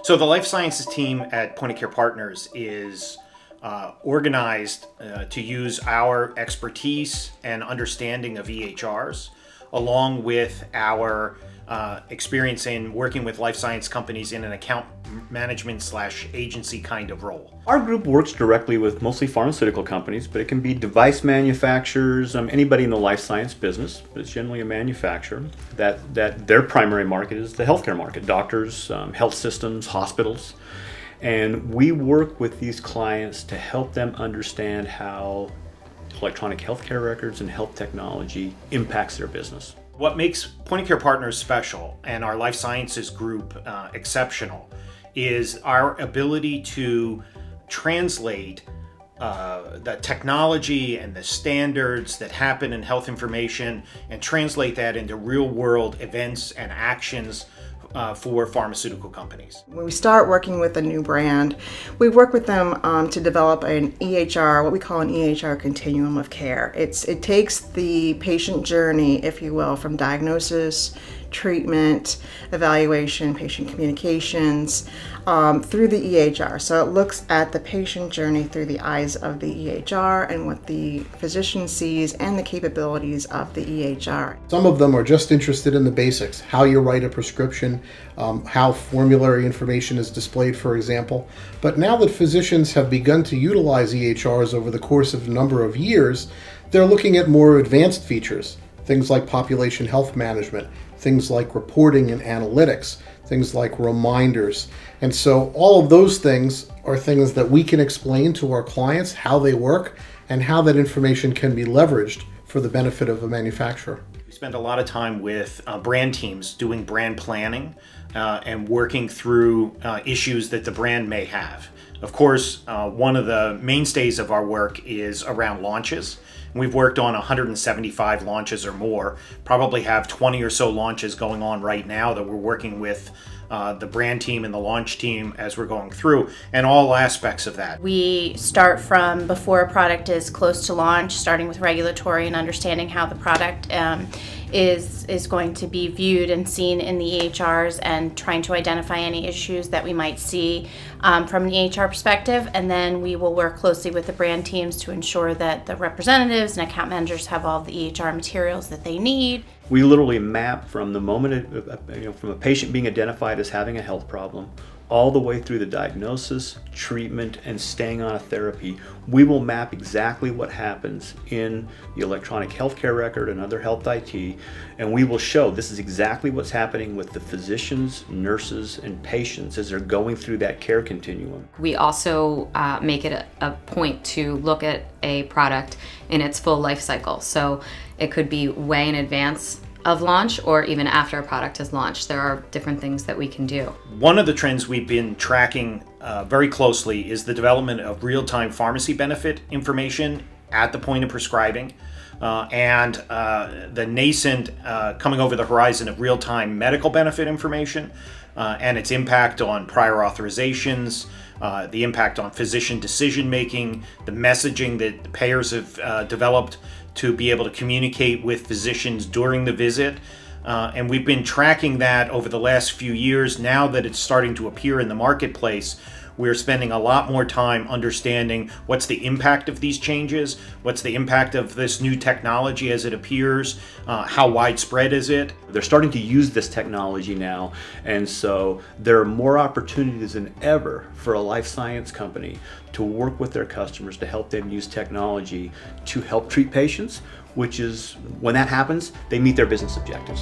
So the life sciences team at Point of Care Partners is organized to use our expertise and understanding of EHRs, along with our experience in working with life science companies in an account management / agency kind of role. Our group works directly with mostly pharmaceutical companies, but it can be device manufacturers, anybody in the life science business, but it's generally a manufacturer that their primary market is the healthcare market, doctors, health systems, hospitals. And we work with these clients to help them understand how electronic healthcare records and health technology impacts their business. What makes Point of Care Partners special and our life sciences group exceptional is our ability to translate the technology and the standards that happen in health information and translate that into real world events and actions for pharmaceutical companies. When we start working with a new brand, we work with them to develop an EHR, what we call an EHR continuum of care. It takes the patient journey, if you will, from diagnosis, treatment, evaluation, patient communications, through the EHR. So it looks at the patient journey through the eyes of the EHR and what the physician sees and the capabilities of the EHR. Some of them are just interested in the basics, how you write a prescription, how formulary information is displayed, for example. But now that physicians have begun to utilize EHRs over the course of a number of years, they're looking at more advanced features, things like population health management, things like reporting and analytics, things like reminders. And so all of those things are things that we can explain to our clients how they work and how that information can be leveraged for the benefit of a manufacturer. We spend a lot of time with brand teams doing brand planning and working through issues that the brand may have. Of course, one of the mainstays of our work is around launches. We've worked on 175 launches or more, probably have 20 or so launches going on right now that we're working with the brand team and the launch team as we're going through, and all aspects of that. We start from before a product is close to launch, starting with regulatory and understanding how the product is going to be viewed and seen in the EHRs, and trying to identify any issues that we might see from an EHR perspective. And then we will work closely with the brand teams to ensure that the representatives and account managers have all the EHR materials that they need. We literally map from the moment from a patient being identified as having a health problem all the way through the diagnosis, treatment, and staying on a therapy. We will map exactly what happens in the electronic healthcare record and other health IT, and we will show this is exactly what's happening with the physicians, nurses, and patients as they're going through that care continuum. We also make it a point to look at a product in its full life cycle. So it could be way in advance of launch or even after a product has launched. There are different things that we can do. One of the trends we've been tracking very closely is the development of real-time pharmacy benefit information at the point of prescribing and the nascent coming over the horizon of real-time medical benefit information and its impact on prior authorizations, the impact on physician decision-making, the messaging that the payers have developed to be able to communicate with physicians during the visit. And we've been tracking that over the last few years. Now that it's starting to appear in the marketplace, we're spending a lot more time understanding what's the impact of these changes, what's the impact of this new technology as it appears, how widespread is it. They're starting to use this technology now, and so there are more opportunities than ever for a life science company to work with their customers to help them use technology to help treat patients, which is, when that happens, they meet their business objectives.